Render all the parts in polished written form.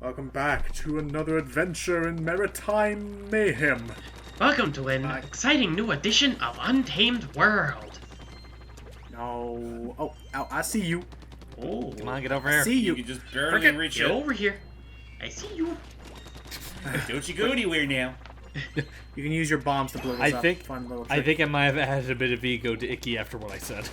Welcome back to another adventure in maritime mayhem. Welcome to an exciting new edition of Untamed World. No. Oh, ow, I see you. Oh, Come on, get over here. I see you. You can just barely reach get it. over here. I see you. Don't you go anywhere now. You can use your bombs to blow this up. Fun little trick. I think I might have added a bit of ego to Icky after what I said.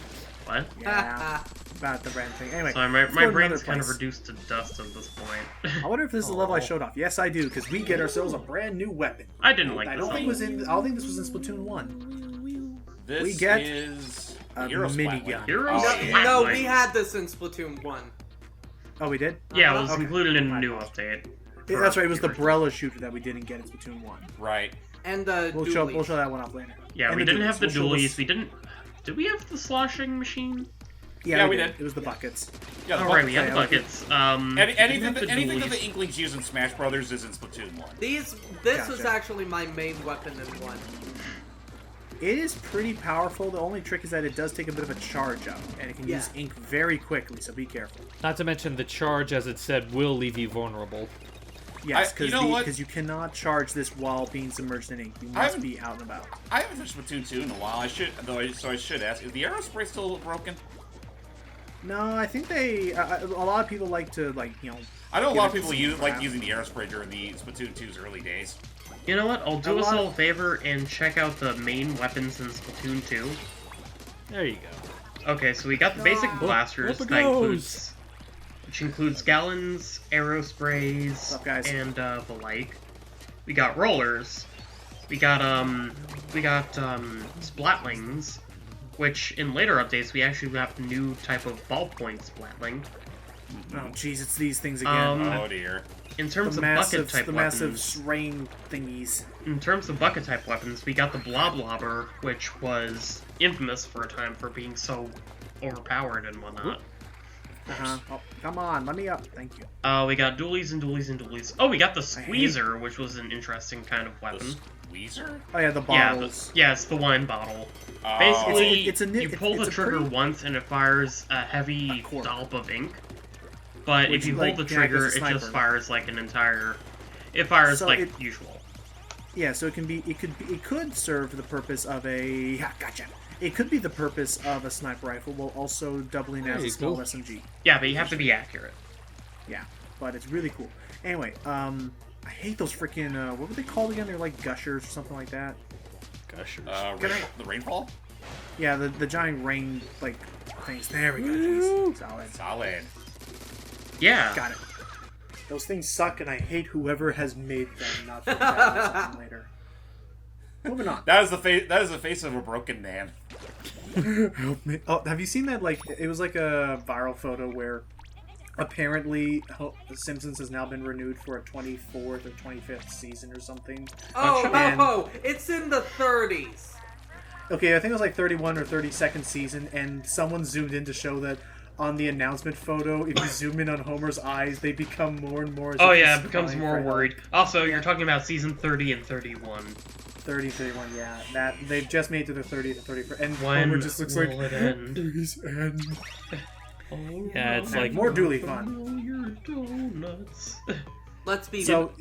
What? Yeah, about the random thing. Anyway, Sorry, let's my go to brain's another kind of place. reduced to dust at this point. I wonder if this is the level I showed off. Yes, I do, because we get ourselves a brand new weapon. I didn't like I this don't think it level. was in. I don't think this was in Splatoon 1. This We get is a Hero minigun. Splatling. Hero Oh, Splatling. yeah. No, we had this in Splatoon 1. Oh, we did? Yeah, it was Okay. included in a My new fault. update. Yeah, that's right. It was the original. Brella shooter that we didn't get in Splatoon 1. Right. And the We'll show that one off later. Yeah, And we the didn't have the dualies. We'll show dualies. this- We didn't. Did we have the sloshing machine? Yeah, we we did. did. It was the buckets. Yeah, the Oh right, we bucket- had the buckets. Anything, the anything that dualies. the Inklings use in Smash Brothers is in Splatoon 1. This was Gotcha. actually my main weapon in 1. It is pretty powerful. The only trick is that it does take a bit of a charge up, and it can use ink very quickly, so be careful. Not to mention the charge, as it said, will leave you vulnerable. Yes, you know what? because you cannot charge this while being submerged in ink. You must be out and about. I haven't touched Splatoon 2 in a while. I should ask: is the aerospray still broken? No, I think they. A lot of people like to I know a give lot it of people some like crap. using the aerospray during the Splatoon 2's early days. You know what? I'll do A us lot all a of- favor and check out the main weapons in Splatoon 2. There you go. Okay, so we got the basic blasters Whoop it that goes. which includes gallons, arrow sprays, What's up, guys? and the like. We got rollers. We got splatlings, which in later updates we actually got the new type of ballpoint splatling. Oh, jeez, it's these things again. Oh dear. In terms the of massive, bucket type the weapons, massive rain thingies. in terms of bucket type weapons, we got the bloblobber, which was infamous for a time for being so overpowered and whatnot. Oh, come on, let me up. Thank you. We got dualies and dualies and dualies. Oh, we got the squeezer, which was an interesting kind of weapon. Weezer? Oh yeah, the Yeah, bottles. yeah, it's the wine bottle. Oh. Basically, It's a you pull the it's a trigger pretty- once and it fires a heavy cork. dollop of ink. But Which, if you like, hold the yeah, trigger, it's a it just sniper. fires like an entire. It fires So like it- usual. Yeah, so it could serve the purpose of a. Yeah, gotcha. It could be the purpose of a sniper rifle, while also doubling as There a you small go. SMG. Yeah, but you have to be accurate. Yeah, but it's really cool. Anyway, I hate those freaking what were they called again? They're like gushers or something like that. Gushers. The rainfall? Yeah, the giant rain things. There we go. Jeez. Solid. Solid. Yeah. Got it. Those things suck, and I hate whoever has made them. Not for that later. Moving on. That is the face. That is the face of a broken man. Help me. Oh, have you seen that? It was like a viral photo where apparently The Simpsons has now been renewed for a 24th or 25th season or something. Oh, it's in the 30s. Okay, I think it was like 31 or 32nd season, and someone zoomed in to show that on the announcement photo, if you zoom in on Homer's eyes, they become more and more. As Oh if yeah, he's it becomes crying more for help. worried. Also, you're talking about season 30 and 31. 30, 31, yeah. That they've just made it to their 30th and 31st, and When Homer just looks like, will it end? please end. Yeah, it's like more dually fun. Oh, your donuts. Let's be So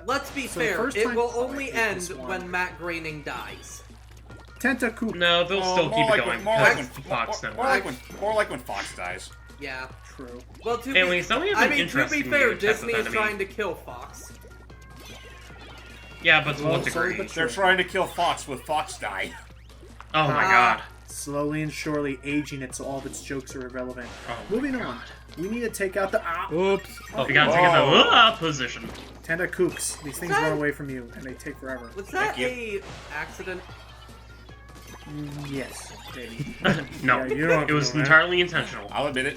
let's be so the fair. first It time- will oh, I only hate end this one. when Matt Groening dies. Tentacool. No, they'll still keep it going because it's Fox Network. More like when Fox dies. Yeah. True. Well, to Anyways, now we have I an mean, to interesting be fair, new type of Disney is enemy. trying to kill Fox. Yeah, but to Well, what slowly degree? but They're trying to kill Fox with Fox die. Oh my Ah. god. Slowly and surely aging it so all of its jokes are irrelevant. Oh, Moving on. We need to take out the oops. Oh, we gotta take out Whoa. the position. Tentacooks. These things that- run away from you, and they take forever. Was that Thank a accident? Yes, baby. No, Yeah, you don't have it to was know that. entirely intentional. I'll admit it.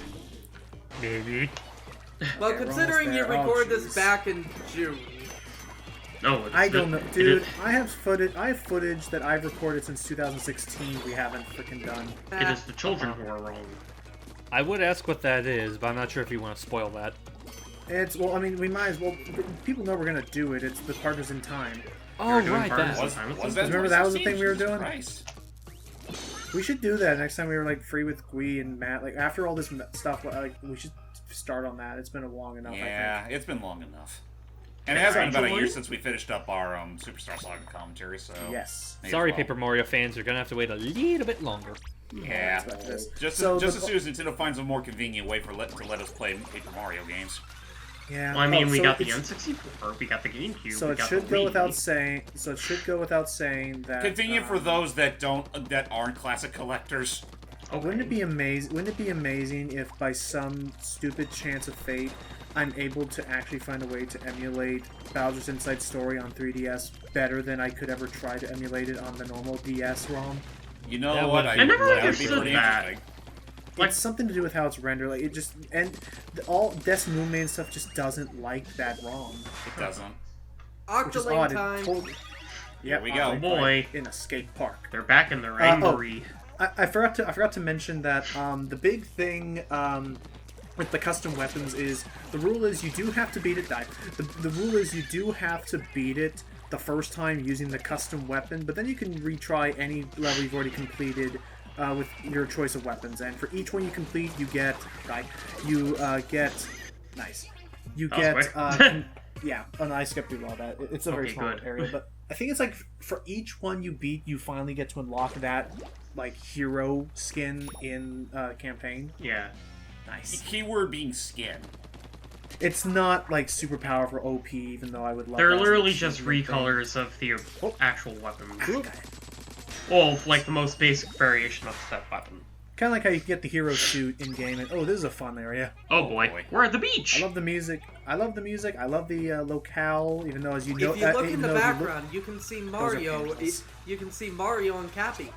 Maybe. Well, Okay, we're considering you almost there. Oh, recorded this jeez. back in June. No, I don't know, dude. It I have footage that I've recorded since 2016. We haven't freaking done. it is the children who are wrong. I would ask what that is, but I'm not sure if you want to spoil that. It's well, I mean, we might as well. People know we're gonna do it. It's the Partners in Time. Oh, doing right, Partners that. in Time. Was that? Remember that was the thing we were 2016? doing? Christ. We should do that next time we were free with Gui and Matt. After all this stuff, we should start on that. It's been long enough. Yeah, I think. it's been long enough. And it has been about a year since we finished up our Superstar Saga commentary, so... Yes. Sorry, Paper Mario fans, you're gonna have to wait a little bit longer. Yeah. Just as soon as Nintendo finds a more convenient way to let us play Paper Mario games. Yeah. Well, I mean, we so got the it's- N64, we got the GameCube, So we it got should the go Wii. without saying. So it should go without saying that. Convenient for those that aren't classic collectors. Okay. Wouldn't it be amazing? Wouldn't it be amazing if, by some stupid chance of fate, I'm able to actually find a way to emulate Bowser's Inside Story on 3DS better than I could ever try to emulate it on the normal DS ROM? You know That what? would- I never that would be understood pretty that. interesting. Like- It's something to do with how it's rendered. Like it just all Des Moonman and stuff just doesn't like that ROM, It doesn't. which is Octoling odd. time. Yep, we go. Oh boy, in a skate park. they're back and they're oh. angry. I forgot to mention that the big thing with the custom weapons is the rule is you do have to beat it. The rule is you do have to beat it the first time using the custom weapon, but then you can retry any level you've already completed with your choice of weapons. And for each one you complete, you get nice. You That was get quick. yeah. Oh, no, I skipped through all that. It's a very Okay, small good. area, but I think it's like for each one you beat, you finally get to unlock that like hero skin in campaign. Yeah. Nice. Keyword being skin. It's not like super powerful OP, even though I would love. They're that as literally a just achievement thing. recolors of the actual weapons. Kind Well, like the most basic variation of that weapon. of like how you can get the hero suit in game, and oh, this is a fun area. Oh boy, boy. we're at the I beach! love the music. I love the locale, even though as you know, If you look in even the though if you look- background, you can see are Mario. panels. You can see Mario and Cappy.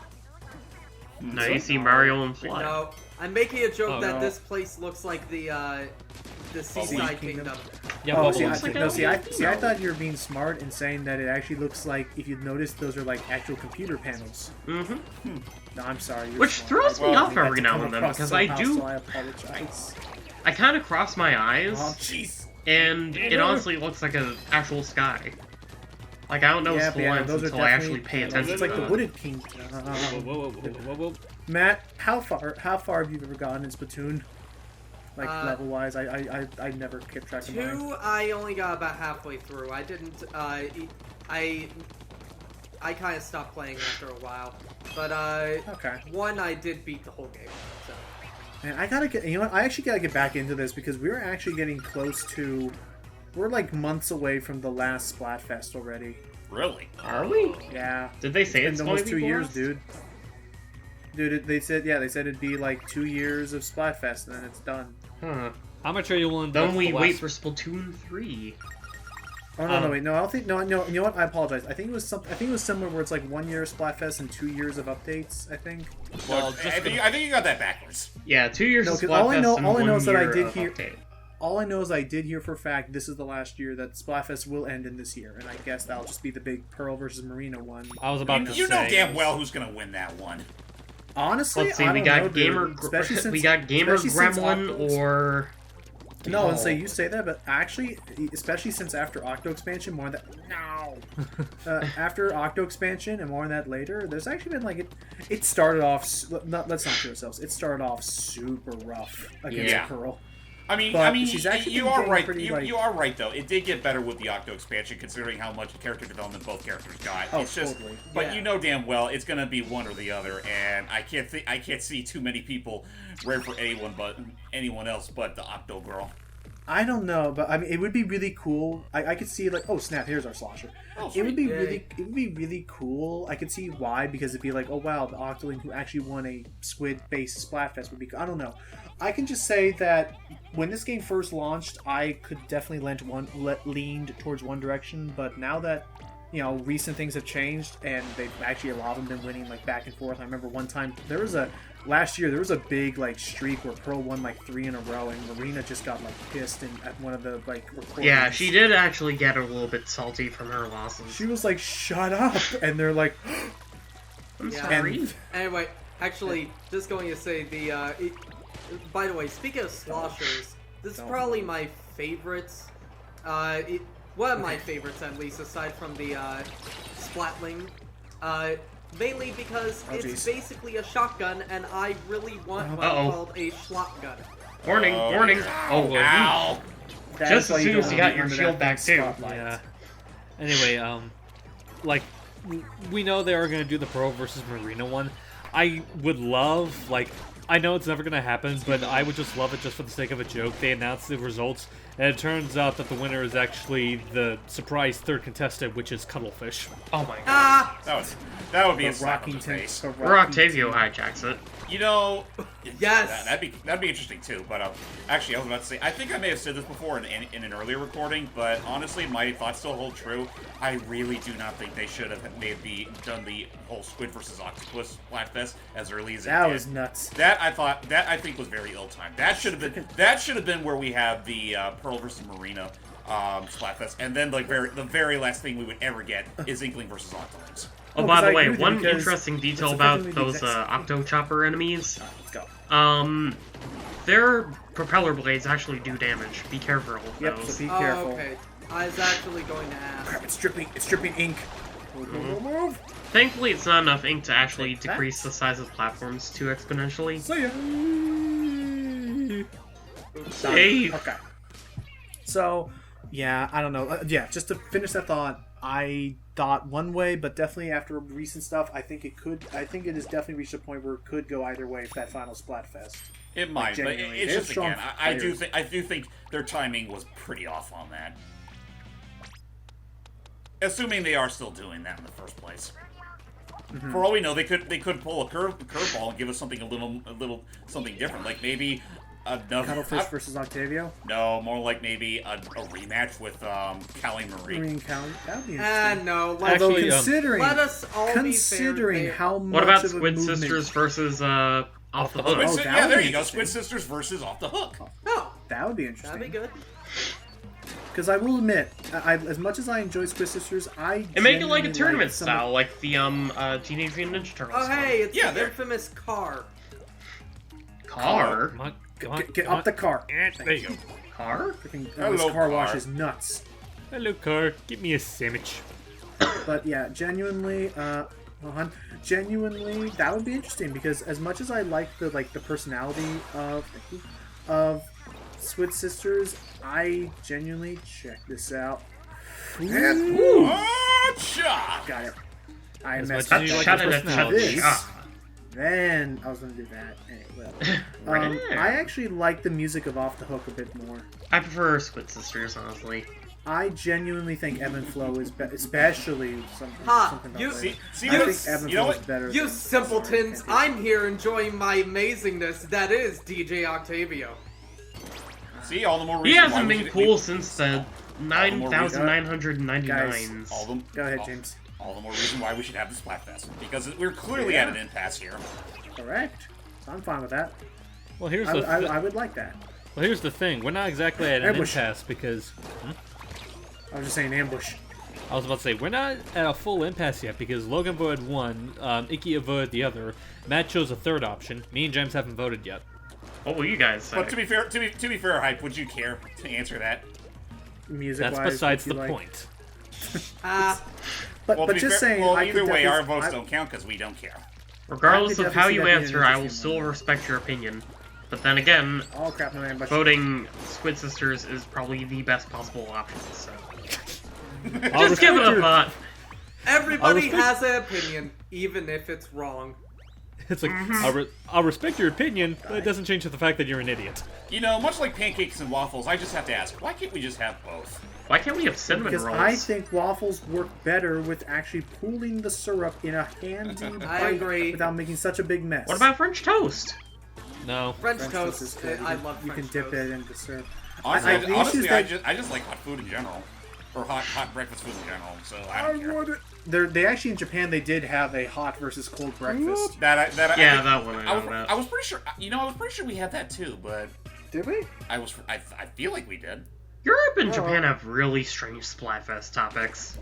Now you see Mario and Flood. No, I'm making a joke Oh, that no. this place looks like the Seaside Kingdom. Kingdom. Yeah, Oh, but see, looks like I thought you were being smart in saying that it actually looks like, if you notice, those are like actual computer panels. Mm-hmm. No, I'm sorry. You're Which smart. throws me I off didn't mean every that to now come and then, across because I somehow, do- So I apologize. I kind of cross my eyes, Oh, jeez. and it honestly looks like an actual sky. Like, I don't notice Yeah, the but yeah, lines those are until I actually definitely pay panels. attention It's like to the them. Wooded King. whoa. Matt, how far have you ever gotten in Splatoon? Like level wise, I never kept track of mine. 2, I only got about halfway through. I didn't. I kind of stopped playing after a while. But Okay. 1, I did beat the whole game. So. And I gotta get. You know what? I actually gotta get back into this because we're actually getting close to. We're like months away from the last Splatfest already. Really? Are we? Yeah. Did they say It's it's been going almost to be 2 years, blast? dude. Dude, they said it'd be like 2 years of Splatfest and then it's done. Huh. How much are you willing to Then we the wait last- for Splatoon 3. Oh no, wait, no, I don't think no. You know what? I apologize. I think it was similar where it's like 1 year of Splatfest and 2 years of updates. I think. Well, I just think you got that backwards. Yeah, 2 years No, of 'cause all I know- Splatfest and all I know 1 is that I year did of hear- update. All I know is I did hear for a fact this is the last year that Splatfest will end in this year, and I guess that'll just be the big Pearl versus Marina one. I was about You, to you say. know damn well who's gonna win that one. Honestly, Let's see, I we don't got know, dude. Gamer, especially since we got Gamer especially since Gremlin Octo's- or No, and say you say that, but actually, especially since after Octo expansion, more on that. No, after Octo expansion and more on that later, there's actually been like it started off. Let's not kid ourselves. It started off super rough against Yeah. Pearl. I mean, she's actually you been are getting right. pretty, You are right though. It did get better with the Octo expansion, considering how much character development both characters got. Oh, It's just, totally. but Yeah. you know damn well it's gonna be one or the other, and I can't see too many people ready for anyone else but the Octo girl. I don't know, but I mean, it would be really cool. I could see like, oh snap, here's our slosher. Oh, It would be Yay. really cool. I could see why, because it'd be like, oh wow, the Octoling who actually won a squid-based Splatfest would be. I don't know. I can just say that when this game first launched, I could definitely leaned towards one direction, but now that recent things have changed and they've actually a lot of them been winning like back and forth. I remember one time last year there was a big like streak where Pearl won like 3 in a row, and Marina just got like pissed at one of the like recordings. yeah, she did actually get a little bit salty from her losses. She was like, "Shut up!" and they're like, I'm Yeah. sorry. Anyway, actually, just going to say by the way, speaking of sloshers, this is Don't. probably my favorite. One of my favorites, at least, aside from the Splatling. Mainly because Oh, it's jeez. basically a shotgun, and I really want one Uh-oh. called a shotgun. Warning, warning. Oh, well, Ow! That Just is why as soon don't as you wanna got be your under shield that back, thing's too. spotlight. Yeah. Anyway, like, we know they are going to do the Pro versus Marina one. I would love, like, I know it's never going to happen, but I would just love it just for the sake of a joke. They announced the results, and it turns out that the winner is actually the surprise third contestant, which is Cuttlefish. Oh my god. Ah! That would be a The slap in the Rockington. face. the Or Octavio Rockington. hijacks it. You know, Yes. that'd be interesting too. But actually, I was about to say, I think I may have said this before in an earlier recording, but honestly, my thoughts still hold true. I really do not think they should have done the whole Squid versus Octopus Splatfest as early as That it was did. nuts. That I think was very ill-timed. That should have been where we have the Pearl versus Marina Splatfest, and then the very last thing we would ever get is Inkling versus Octolings. Oh, No, by 'cause the I way, agree with you one because interesting detail it's about effectively the those exact same Octo Chopper enemies, Let's go. their propeller blades actually do damage. Be careful with Yep, those. so be Oh, careful. okay. I was actually going to ask. Crap, it's dripping ink. Move. Thankfully, it's not enough ink to actually Take that. decrease the size of platforms too exponentially. See ya. Save! Okay. So, yeah, I don't know. Yeah, just to finish that thought, I thought one way, but definitely after recent stuff, I think it has definitely reached a point where it could go either way for that final Splatfest. It might, but genuinely, it's they have just strong again, I do players. think their timing was pretty off on that. Assuming they are still doing that in the first place. Mm-hmm. For all we know, they could pull a curveball and give us something a little something different, like maybe another. Cuttlefish versus Octavio. No, more like maybe a rematch with Callie Marie. Marine County. That'd be Ah, interesting. no. Although Actually, considering, let us all considering be fair. how much What about of a Squid movement, Sisters versus Off the Hook? Oh, that yeah, would there be you go. interesting. Squid Sisters versus Off the Hook. Oh, that would be interesting. that'd be good. Because I will admit, as much as I enjoy Squid Sisters, And make it like a genuinely tournament some of- style, like the Teenage Mutant Ninja Turtles. Oh, hey, it's Yeah, the they're- infamous car. Car? Come on, come on, Get come up the car. on. There you go. Car? Freaking, this Hello, car wash car. is nuts. Hello, car. Give me a sandwich. But yeah, genuinely, genuinely, that would be interesting because as much as I like the personality of Squid Sisters, I genuinely check this out. Gotcha! Got it. I As messed much up. as you like Shut the it, personality. This. Then I was gonna do that. Anyway, Right. I actually like the music of Off the Hook a bit more. I prefer Squid Sisters, honestly. I genuinely think Ebb and Flow is especially something. Ha, something about you- it. See, I you- think Ebb and you know Flow is what? better. You than- simpletons, Sorry, I'm here enjoying my amazingness that is DJ Octavio. See, all the more He reason why hasn't we been should- cool since the more reason- 9,999s. all the, Go ahead, all- James. All the more reason why we should have the Splatfest, because we're clearly at an impasse here. Correct. I'm fine with that. Well, here's I would like that. well, here's the thing. We're not exactly at an Ambush. impasse because I was just saying ambush. I was about to say we're not at a full impasse yet because Logan voted one, Ikia voted the other, Matt chose a third option. Me and James haven't voted yet. What will you guys say? But to be fair, Hype, would you care to answer that? Music That's wise, besides the point. Ah, But Well, to be just fair, saying. well, I either could way, our definitely- votes don't count because we don't care. Regardless I could of how definitely you see that being answer, an I will interesting still one. respect your opinion. But then again, Oh crap! No ambush. voting Squid Sisters is probably the best possible option, so... I'll Just give it respect a your- thought. everybody respect- has an opinion, even if it's wrong. It's like Mm-hmm. I'll respect your opinion, but it doesn't change the fact that you're an idiot. You know, much like pancakes and waffles, I just have to ask, why can't we just have both? Why can't we have cinnamon Because rolls? I think waffles work better with actually pooling the syrup in a handy I bite agree. without making such a big mess. What about French toast? No. French, French toast? is good. I love You French can dip toast. it into syrup. Honestly, the issue is that- I just like hot food in general, or hot breakfast food in general. So I don't care. want it. They actually in Japan they did have a hot versus cold breakfast. Yeah, I think- that one I know I was, about. I was pretty sure. You know, I was pretty sure we had that too, but Did we? I feel like we did. Europe and Japan have really strange Splatfest topics.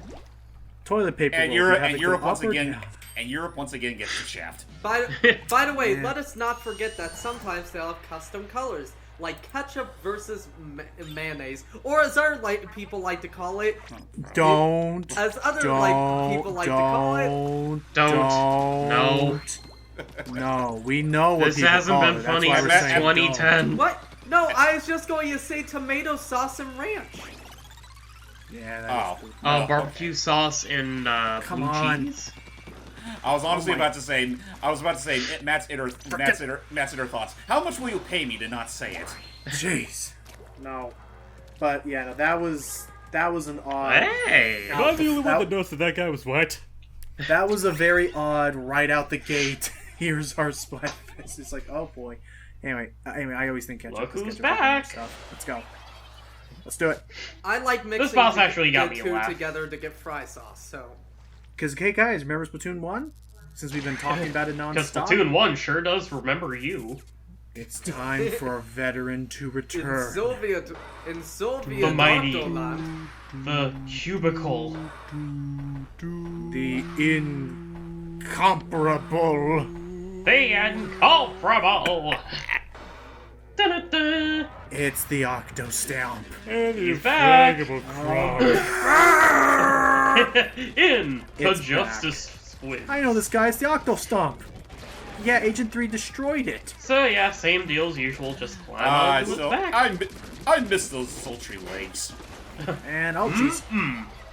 Toilet paper. And roll. Europe, You have and to Europe go once up or again, down. and Europe once again gets the shaft. By the way, Yeah. let us not forget that sometimes they'll have custom colors, like ketchup versus mayonnaise, or as our people like to call it, Don't. as other Don't. people like to call it. Don't. No. No. We know what This people hasn't call been it. That's funny why since we're saying 2010. What? No, I was just going to say tomato sauce and ranch. Yeah. That Oh. is cool. Barbecue sauce and Come blue on. cheese. I was honestly Oh my- about to say Matt's inner thoughts. How much will you pay me to not say it? Jeez. No. But yeah, no, that was an odd. Hey! Am I the only one That- that noticed that guy was white? That was a very odd right out the gate. Here's our Splatfest. It's like, oh boy. Anyway, I always think ketchup. Look is who's ketchup back. Stuff. Let's go. Let's do it. I like mixing boss the, actually got the me a two laugh. together to get fry sauce. So Because, hey guys, remember Splatoon 1? Since we've been talking about it Because non-stop. Splatoon 1 sure does remember you. It's time for a veteran to in return. Soviet The mighty. Doctorland, The cubicle. The incomparable. The incomparable. Da-da-da. It's the Octo Stamp. And He's the back. inflammable In the It's Justice Squid. I know this guy. It's the Octo Stomp. Yeah, Agent 3 destroyed it. So yeah, same deal as usual, just climb onto its So back. I miss those sultry legs. And, oh jeez.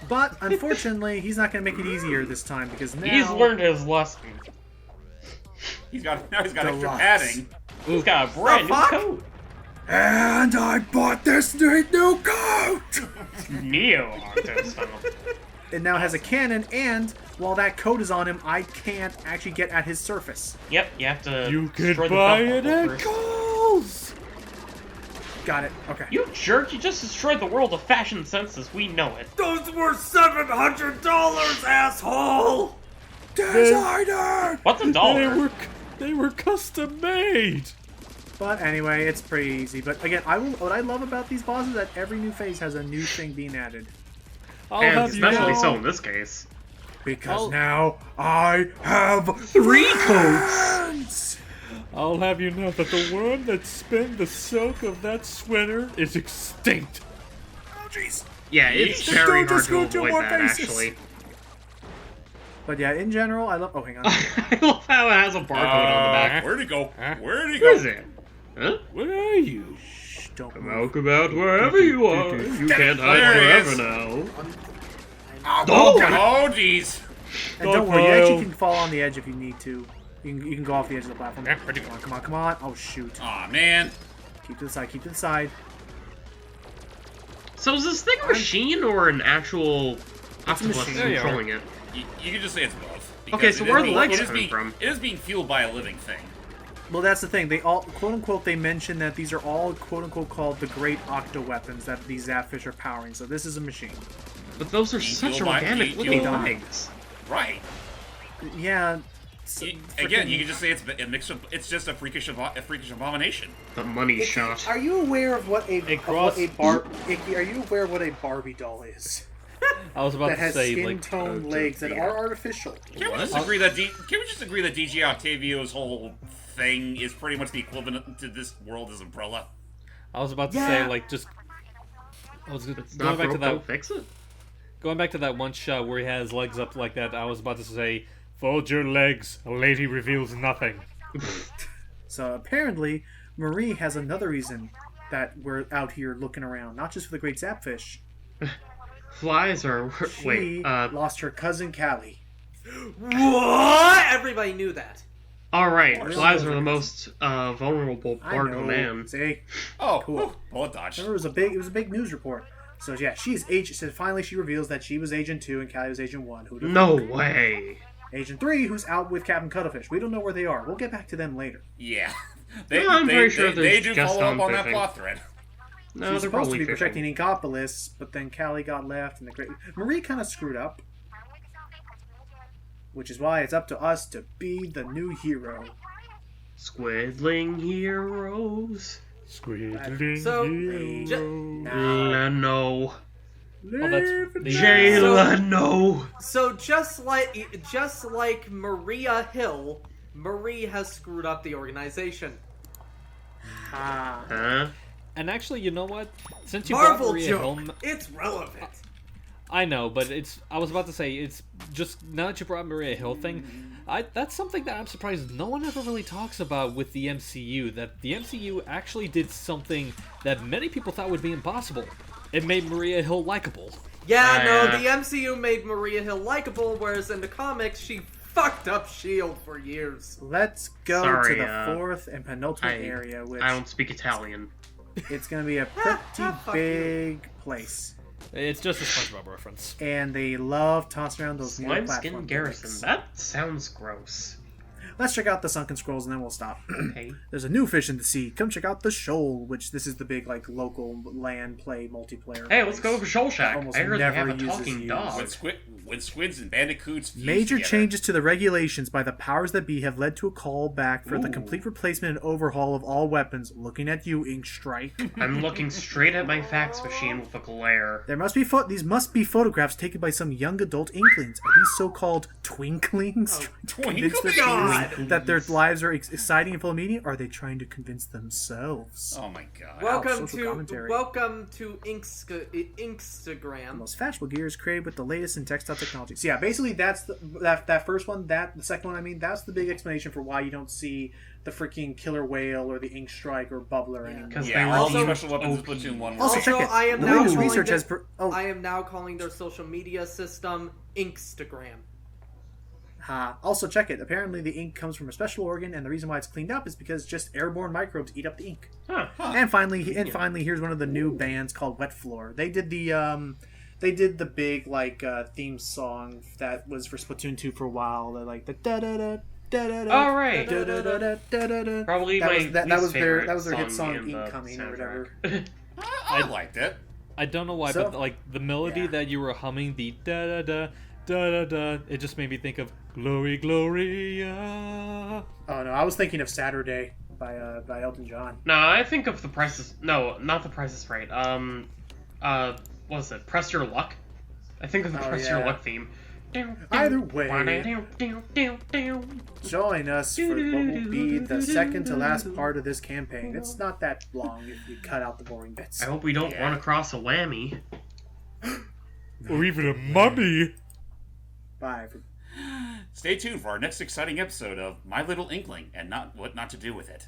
But, unfortunately, he's not going to make it easier this time because now... He's learned his lesson. Now he's got extra Deluxe. padding. He's got a brand new fuck? coat. And I bought this new coat! Neo Octo style. It now has a cannon, and while that coat is on him, I can't actually get at his surface. Yep, you have to You destroy could the buy belt it buckle at first. Kohl's! Got it. Okay. You jerk, you just destroyed the world of fashion sense as we know it. those were $700, asshole. Designer! What's a dollar? They were custom made! But anyway, it's pretty easy. But again, what I love about these bosses is that every new phase has a new thing being added. I'll And have you especially know, so in this case. Because Oh. now I have 3 coats! friends! I'll have you know that the worm that spun the silk of that sweater is extinct. Oh jeez. Yeah, it's Just very don't hard to go to avoid more that, faces. actually. But yeah, in general, I love... Oh, hang on. I love how it has a barcode on the back. Where'd he go? Huh? Where'd he go? What is it? Huh? Where are you? Shh, don't Come move. out about wherever you are. You can't hide There he forever is. Oh, now. Oh, God. Oh, jeez. And don't worry, you actually Stockpile. can fall on the edge if you need to. You can go off the edge of the platform. Yeah, where'd you Come on, come on. Oh, shoot. Aw, man. Keep to the side, keep to the side. So is this thing a machine or an actual octopus machine. There you are. controlling it? You can just say it's both. Okay, because so it where is are the being- legs it is coming being- from? It is being fueled by a living thing. Well, that's the thing. They all, quote unquote, they mention that these are all, quote unquote, called the great octo weapons that these Zapfish are powering. So this is a machine. But those are Do you such feel my- organic do you looking feel my- legs. Right. Yeah. Again, you can just say it's a mix of. It's just a freakish abomination. The money shot. Are you aware of what a cross- Icky, are you aware of what a Barbie doll is? I was about That to has say, skin like, tone legs that are artificial. Can we just agree that DG Octavio's whole thing is pretty much the equivalent to this world as Umbrella? I was about to Yeah. say, like, just... It's going not back to broke, that, don't fix it. going back to that one shot where he has legs up like that, I was about to say, fold your legs, a lady reveals nothing. So apparently, Marie has another reason that we're out here looking around, not just for the great Zapfish. Flies are... She Wait, lost her cousin Callie. What? Everybody knew that. alright, Really? flies are the most vulnerable I part of a know. man. See, Oh, Cool. whew, bullet dodge. remember it was a big news report. So yeah, she's Agent. So finally, she reveals that she was Agent 2 and Callie was Agent 1. Who No way. Agent 3, who's out with Captain Cuttlefish. We don't know where they are. We'll get back to them later. Yeah. Yeah, I'm very sure they there's do guest follow up on on that fishing. plot thread. No, She was they're supposed to probably be fishing. protecting Inkopolis, but then Callie got left, and the great Marie kind of screwed up. Which is why it's up to us to be the new hero. Squidling heroes. Squiddling So, heroes. Leno. Oh, that's... Leno. So just like Maria Hill, Marie has screwed up the organization. Ah. Huh? And actually, you know what? Since you brought Marvel Maria joke. home, It's relevant. I know, but I was about to say, it's just, now that you brought Maria Hill thing, that's something that I'm surprised no one ever really talks about with the MCU, that the MCU actually did something that many people thought would be impossible. It made Maria Hill likable. Yeah, no, the MCU made Maria Hill likable, whereas in the comics, she fucked up S.H.I.E.L.D. for years. Let's go Sorry, to the fourth and penultimate area, which I don't speak Italian. it's going to be a pretty Fuck big place. It's just a SpongeBob reference. And they love tossing around those new Slime platform Skin Garrison. gimmicks. That sounds gross. Let's check out the Sunken Scrolls and then we'll stop. Okay. There's a new fish in the sea. Come check out the Shoal, which this is the big like local land play multiplayer. Hey, let's go place. over Shoal Shack. Almost I heard they have a never uses talking use. dog. When squids and bandicoots fuse Major together. changes to the regulations by the powers that be have led to a call back for the Ooh. complete replacement and overhaul of all weapons. Looking at you, Ink Strike. I'm looking straight at my fax machine with a glare. There must be these must be photographs taken by some young adult Inklings. Are these so-called twinklings trying to convince their Twinklings? peers that their lives are exciting and full of meaning? Or are they trying to convince themselves? Oh my god. Welcome social to commentary. Instagram. Most fashionable gear is created with the latest in textile technology. So yeah, basically that's that first one. The second one, I mean, that's the big explanation for why you don't see the freaking killer whale or the ink strike or bubbler anymore. Because Yeah, they all were the deemed special weapons in OP. Splatoon 1 were Also, Also, check it. I am the now latest calling research it- has. I am now calling their social media system Inkstagram. Also, check it. Apparently, the ink comes from a special organ, and the reason why it's cleaned up is because just airborne microbes eat up the ink. Huh. And finally, here's one of the new bands called Wet Floor. They did the big like theme song that was for Splatoon 2 for a while. They're like the da da da da da da. Oh, right. da da da da da da da. Probably that my was that least was their favorite that was their hit song song in the Incoming or whatever. soundtrack. I liked it. I don't know why, So- but like the melody yeah. that you were humming, the da da da da da da, it just made me think of Glory Gloria. Oh no, I was thinking of Saturday by Elton John. No, I think of the Price is... No, not the Price is Right. What was it? Press Your Luck? I think of the Oh, Press Your yeah. Luck theme. Either way, join us for what will be the second to last part of this campaign. It's not that long if we cut out the boring bits. I hope we don't run across a whammy. Or even a mummy. Bye. Stay tuned for our next exciting episode of My Little Inkling and What Not to Do with It.